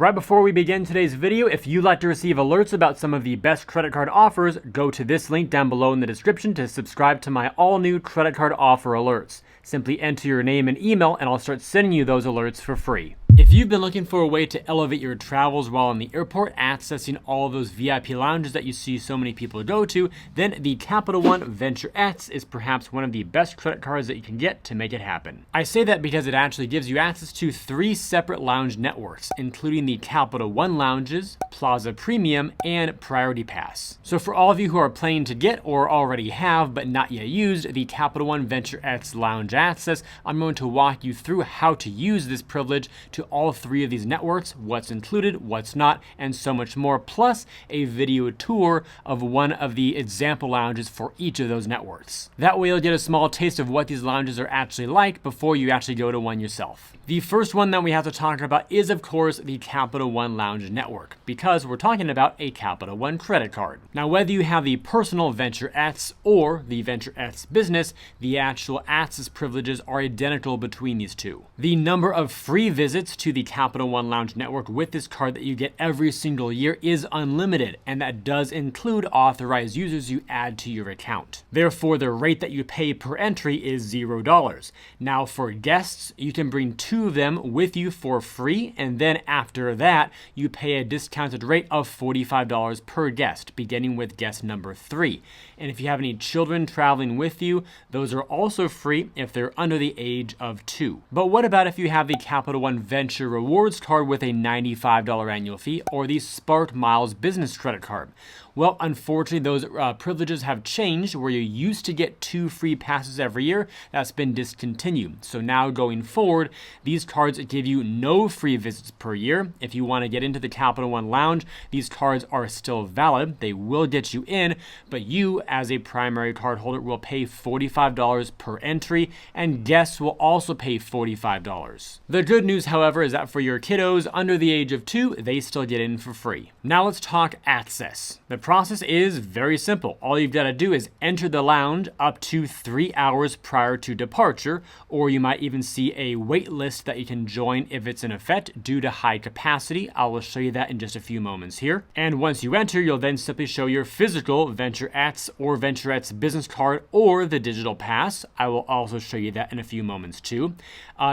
Right before we begin today's video, if you'd like to receive alerts about some of the best credit card offers, go to this link down below in the description to subscribe to my all-new credit card offer alerts. Simply enter your name and email and I'll start sending you those alerts for free. If you've been looking for a way to elevate your travels while in the airport, accessing all of those VIP lounges that you see so many people go to, then the Capital One Venture X is perhaps one of the best credit cards that you can get to make it happen. I say that because it actually gives you access to 3 separate lounge networks, including the Capital One Lounges, Plaza Premium, and Priority Pass. So for all of you who are planning to get or already have but not yet used the Capital One Venture X Lounge access, I'm going to walk you through how to use this privilege to all 3 of these networks, what's included, what's not, and so much more, plus a video tour of one of the example lounges for each of those networks. That way you'll get a small taste of what these lounges are actually like before you actually go to one yourself. The first one that we have to talk about is, of course, the Capital One Lounge network, because we're talking about a Capital One credit card. Now, whether you have the personal Venture X or the Venture X Business, the actual access privileges are identical between these two. The number of free visits to the Capital One Lounge network with this card that you get every single year is unlimited, and that does include authorized users you add to your account. Therefore, the rate that you pay per entry is $0. Now, for guests, you can bring 2 of them with you for free, and then after that, you pay a discounted rate of $45 per guest, beginning with guest number 3. And if you have any children traveling with you, those are also free if they're under the age of 2. But what about if you have the Capital One Venture Rewards card with a $95 annual fee, or the Spark Miles Business Credit Card? Well, unfortunately, those privileges have changed, where you used to get 2 free passes every year. That's been discontinued. So now going forward, these cards give you no free visits per year. If you want to get into the Capital One Lounge, these cards are still valid. They will get you in, but you, as a primary card holder, will pay $45 per entry, and guests will also pay $45. The good news, however, is that for your kiddos under the age of 2, they still get in for free. Now let's talk access. The process is very simple. All you've got to do is enter the lounge up to 3 hours prior to departure, or you might even see a wait list that you can join if it's in effect due to high capacity. I will show you that in just a few moments here. And once you enter, you'll then simply show your physical Venture X or Venture X business card or the digital pass. I will also show you that in a few moments too,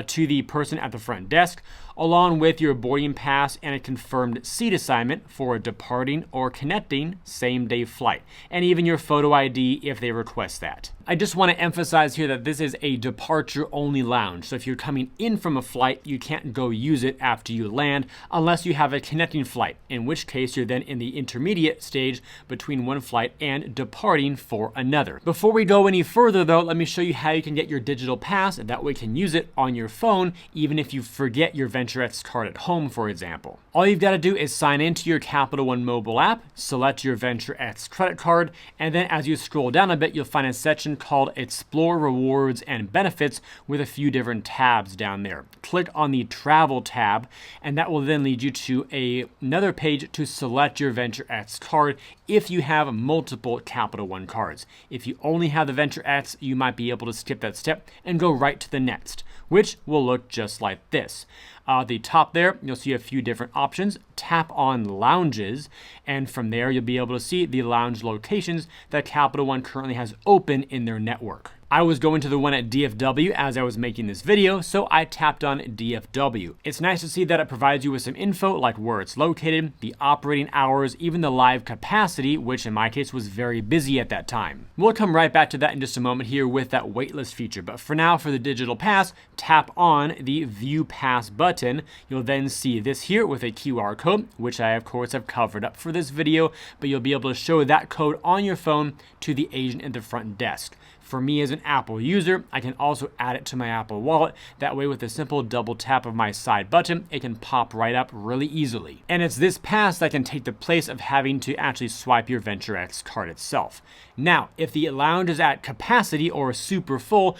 to the person at the front desk, along with your boarding pass and a confirmed seat assignment for a departing or connecting same-day flight, and even your photo ID if they request that. I just want to emphasize here that this is a departure-only lounge, so if you're coming in from a flight, you can't go use it after you land unless you have a connecting flight, in which case you're then in the intermediate stage between one flight and departing for another. Before we go any further though, let me show you how you can get your digital pass, and that way you can use it on your phone even if you forget your Venture X card at home, for example. All you've got to do is sign into your Capital One mobile app, select your Venture X credit card, and then as you scroll down a bit, you'll find a section called Explore Rewards and Benefits with a few different tabs down there. Click on the Travel tab, and that will then lead you to another page to select your Venture X card if you have multiple Capital One cards. If you only have the Venture X, you might be able to skip that step and go right to the next, which will look just like this. At the top there, you'll see a few different options. Tap on Lounges, and from there, you'll be able to see the lounge locations that Capital One currently has open in their network. I was going to the one at DFW as I was making this video, so I tapped on DFW. It's nice to see that it provides you with some info like where it's located, the operating hours, even the live capacity, which in my case was very busy at that time. We'll come right back to that in just a moment here with that waitlist feature, but for now, for the digital pass, tap on the View Pass button. You'll then see this here with a QR code, which I of course have covered up for this video, but you'll be able to show that code on your phone to the agent at the front desk. For me as an Apple user, I can also add it to my Apple Wallet. That way with a simple double tap of my side button, it can pop right up really easily. And it's this pass that can take the place of having to actually swipe your Venture X card itself. Now, if the lounge is at capacity or super full,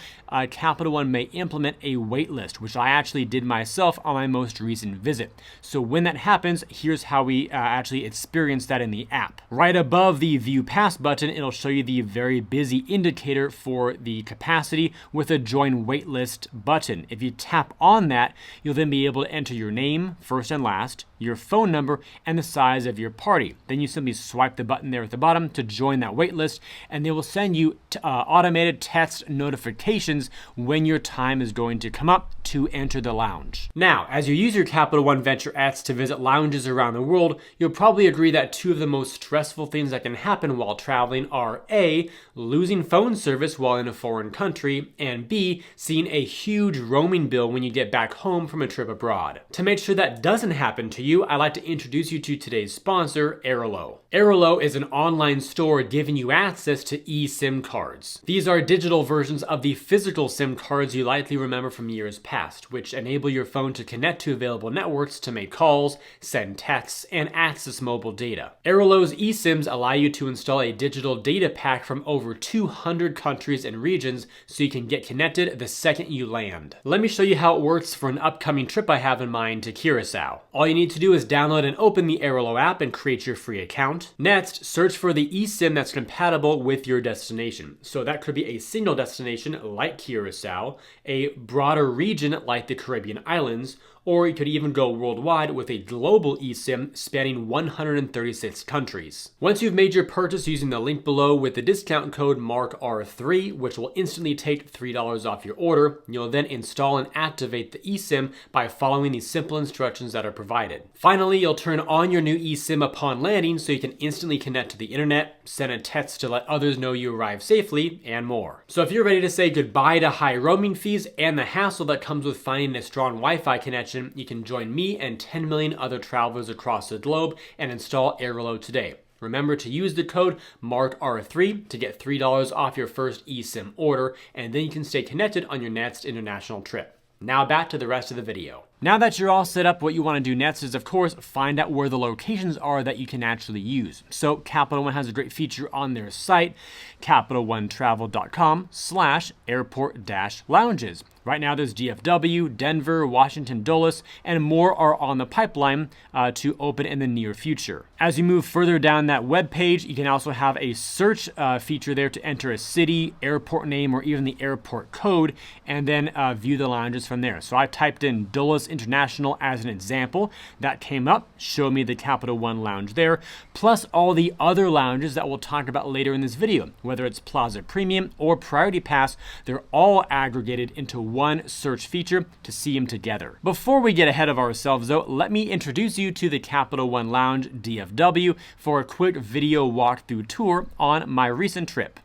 Capital One may implement a wait list, which I actually did myself on my most recent visit. So when that happens, here's how we actually experience that in the app. Right above the View Pass button, it'll show you the very busy indicator for the capacity with a join waitlist button. If you tap on that, you'll then be able to enter your name, first and last, your phone number, and the size of your party. Then you simply swipe the button there at the bottom to join that waitlist, and they will send you automated text notifications when your time is going to come up to enter the lounge. Now, as you use your Capital One Venture X to visit lounges around the world, you'll probably agree that two of the most stressful things that can happen while traveling are A, losing phone service while in a foreign country, and B, seeing a huge roaming bill when you get back home from a trip abroad. To make sure that doesn't happen to you, I'd like to introduce you to today's sponsor, AIRALO. AIRALO is an online store giving you access to eSIM cards. These are digital versions of the physical SIM cards you likely remember from years past, which enable your phone to connect to available networks to make calls, send texts, and access mobile data. AIRALO's eSIMs allow you to install a digital data pack from over 200 countries and regions so you can get connected the second you land. Let me show you how it works for an upcoming trip I have in mind to Curacao. All you need to do is download and open the AIRALO app and create your free account. Next, search for the eSIM that's compatible with your destination. So that could be a single destination like Curacao, a broader region like the Caribbean islands, or you could even go worldwide with a global eSIM spanning 136 countries. Once you've made your purchase using the link below with the discount code MARKR3, which will instantly take $3 off your order, you'll then install and activate the eSIM by following the simple instructions that are provided. Finally, you'll turn on your new eSIM upon landing so you can instantly connect to the internet, send a text to let others know you arrived safely, and more. So if you're ready to say goodbye to high roaming fees and the hassle that comes with finding a strong Wi-Fi connection, you can join me and 10 million other travelers across the globe and install AIRALO today. Remember to use the code MARKR3 to get $3 off your first eSIM order, and then you can stay connected on your next international trip. Now back to the rest of the video. Now that you're all set up, what you want to do next is, of course, find out where the locations are that you can actually use. So Capital One has a great feature on their site, CapitalOneTravel.com/airport-lounges. Right now there's DFW, Denver, Washington Dulles, and more are on the pipeline to open in the near future. As you move further down that web page, you can also have a search feature there to enter a city, airport name, or even the airport code, and then view the lounges from there. So I typed in Dulles International as an example. That came up, showed me the Capital One lounge there, plus all the other lounges that we'll talk about later in this video. Whether it's Plaza Premium or Priority Pass, they're all aggregated into one search feature to see them together. Before we get ahead of ourselves though, let me introduce you to the Capital One Lounge DFW for a quick video walkthrough tour on my recent trip.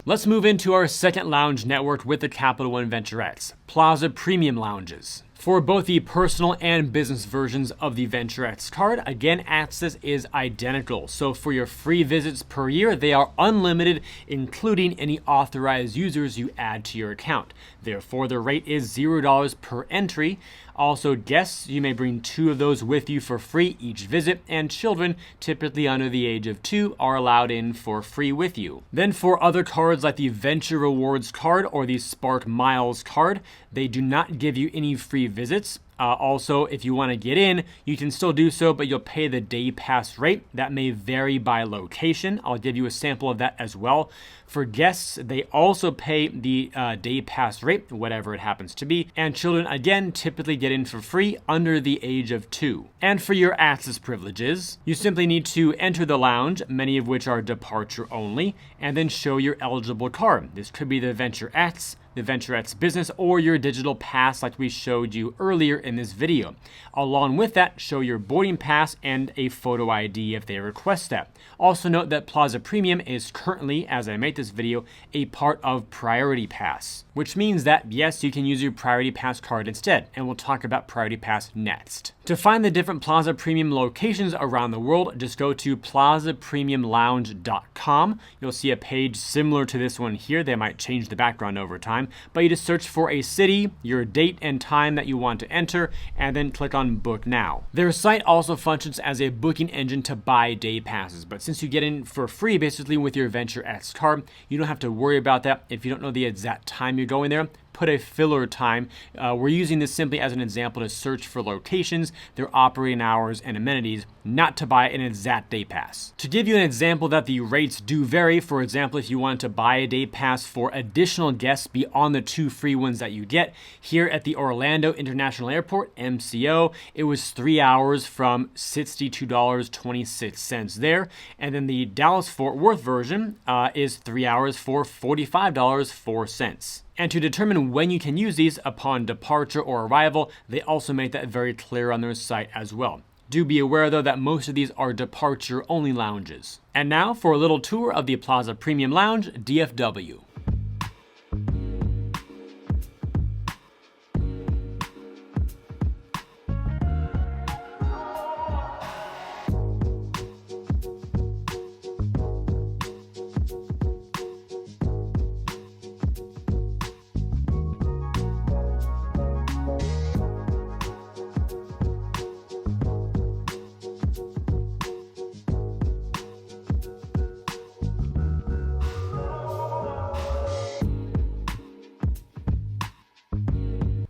Let's move into our second lounge network with the Capital One Venture X, Plaza Premium Lounges. For both the personal and business versions of the VentureX card, again, access is identical. So for your free visits per year, they are unlimited, including any authorized users you add to your account. Therefore, the rate is $0 per entry. Also, guests, you may bring 2 of those with you for free each visit, and children, typically under the age of 2, are allowed in for free with you. Then for other cards like the Venture Rewards card or the Spark Miles card, they do not give you any free visits. Also, if you want to get in, you can still do so, but you'll pay the day pass rate. That may vary by location. I'll give you a sample of that as well. For guests, they also pay the day pass rate, whatever it happens to be. And children, again, typically get in for free under the age of 2. And for your access privileges, you simply need to enter the lounge, many of which are departure only, and then show your eligible card. This could be the VentureX, the VentureX Business, or your digital pass like we showed you earlier in this video. Along with that, show your boarding pass and a photo ID if they request that. Also note that Plaza Premium is currently, as I make this video, a part of Priority Pass, which means that yes, you can use your Priority Pass card instead, and we'll talk about Priority Pass next. To find the different Plaza Premium locations around the world, just go to plazapremiumlounge.com. You'll see a page similar to this one here. They might change the background over time, but you just search for a city, your date and time that you want to enter, and then click on Book Now. Their site also functions as a booking engine to buy day passes, but since you get in for free basically with your VentureX card, you don't have to worry about that. If you don't know the exact time you're going there, put a filler time. We're using this simply as an example to search for locations, their operating hours, and amenities, not to buy an exact day pass. To give you an example that the rates do vary, for example, if you wanted to buy a day pass for additional guests beyond the 2 free ones that you get, here at the Orlando International Airport, MCO, it was 3 hours from $62.26 there. And then the Dallas-Fort Worth version is 3 hours for $45.04. And to determine when you can use these upon departure or arrival, they also make that very clear on their site as well. Do be aware though that most of these are departure only lounges. And now for a little tour of the Plaza Premium Lounge, DFW.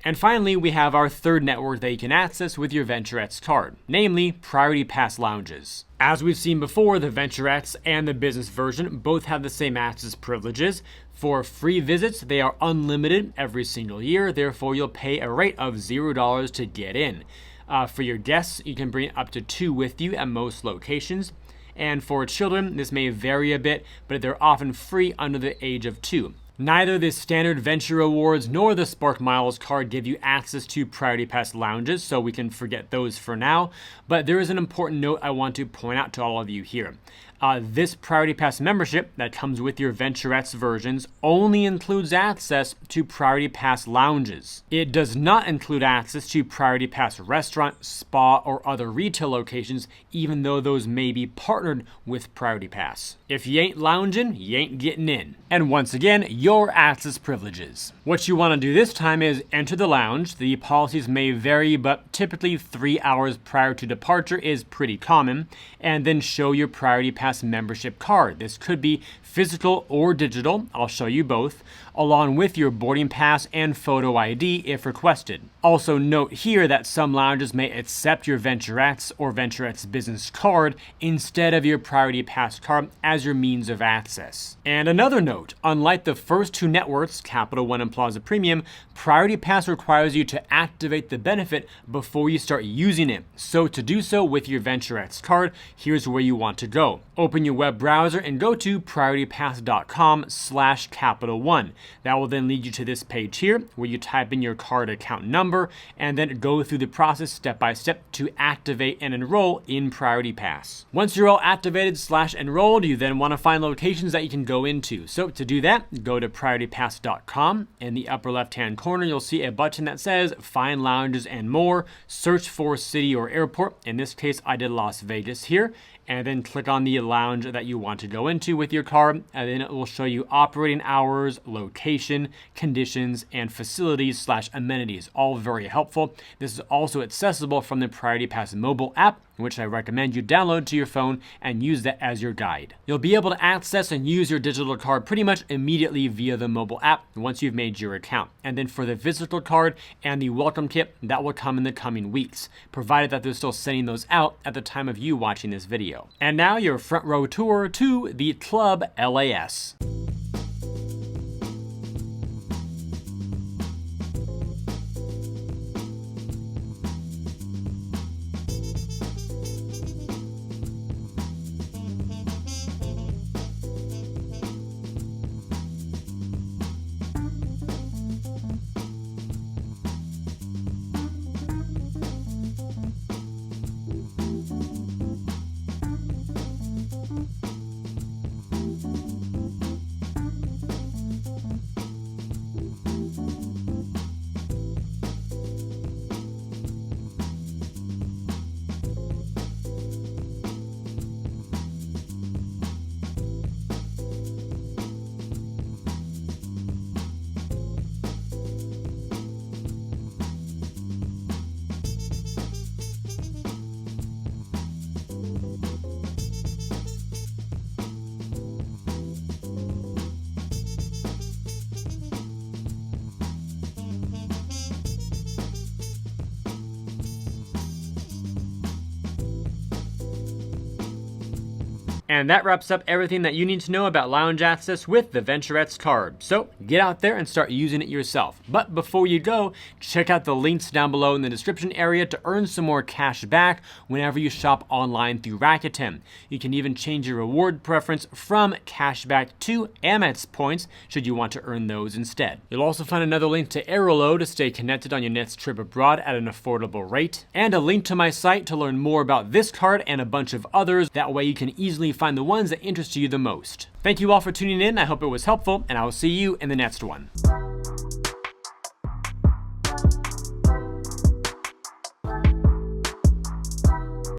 And finally, we have our third network that you can access with your VentureX card, namely Priority Pass Lounges. As we've seen before, the VentureX and the business version both have the same access privileges. For free visits, they are unlimited every single year, therefore you'll pay a rate of $0 to get in. For your guests, you can bring up to 2 with you at most locations. And for children, this may vary a bit, but they're often free under the age of 2. Neither the standard Venture Rewards nor the Spark Miles card give you access to Priority Pass lounges, so we can forget those for now. But there is an important note I want to point out to all of you here. This Priority Pass membership that comes with your VentureX versions only includes access to Priority Pass lounges. It does not include access to Priority Pass restaurant, spa, or other retail locations, even though those may be partnered with Priority Pass. If you ain't lounging, you ain't getting in. And once again, your access privileges. What you want to do this time is enter the lounge. The policies may vary, but typically 3 hours prior to departure is pretty common. And then show your Priority Pass membership card. This could be physical or digital. I'll show you both, along with your boarding pass and photo ID if requested. Also note here that some lounges may accept your VentureX or VentureX Business card instead of your Priority Pass card as your means of access. And another note, unlike the first 2 networks, Capital One and Plaza Premium, Priority Pass requires you to activate the benefit before you start using it. So to do so with your VentureX card, here's where you want to go. Open your web browser and go to prioritypass.com/Capital One. That will then lead you to this page here where you type in your card account number and then go through the process step by step to activate and enroll in Priority Pass. Once you're all activated / enrolled, you then want to find locations that you can go into. So to do that, go to PriorityPass.com. In the upper left-hand corner, you'll see a button that says Find Lounges and More. Search for city or airport. In this case, I did Las Vegas here. And then click on the lounge that you want to go into with your card, and then it will show you operating hours, location, conditions, and facilities / amenities. All very helpful. This is also accessible from the Priority Pass mobile app, which I recommend you download to your phone and use that as your guide. You'll be able to access and use your digital card pretty much immediately via the mobile app once you've made your account. And then for the physical card and the welcome kit, that will come in the coming weeks, provided that they're still sending those out at the time of you watching this video. And now your front row tour to the Club LAS. And that wraps up everything that you need to know about lounge access with the Venturettes card. So get out there and start using it yourself. But before you go, check out the links down below in the description area to earn some more cash back whenever you shop online through Rakuten. You can even change your reward preference from cashback to Amex points should you want to earn those instead. You'll also find another link to AIRALO to stay connected on your next trip abroad at an affordable rate, and a link to my site to learn more about this card and a bunch of others. That way you can easily find the ones that interest you the most. Thank you all for tuning in. I hope it was helpful, and I will see you in the next one.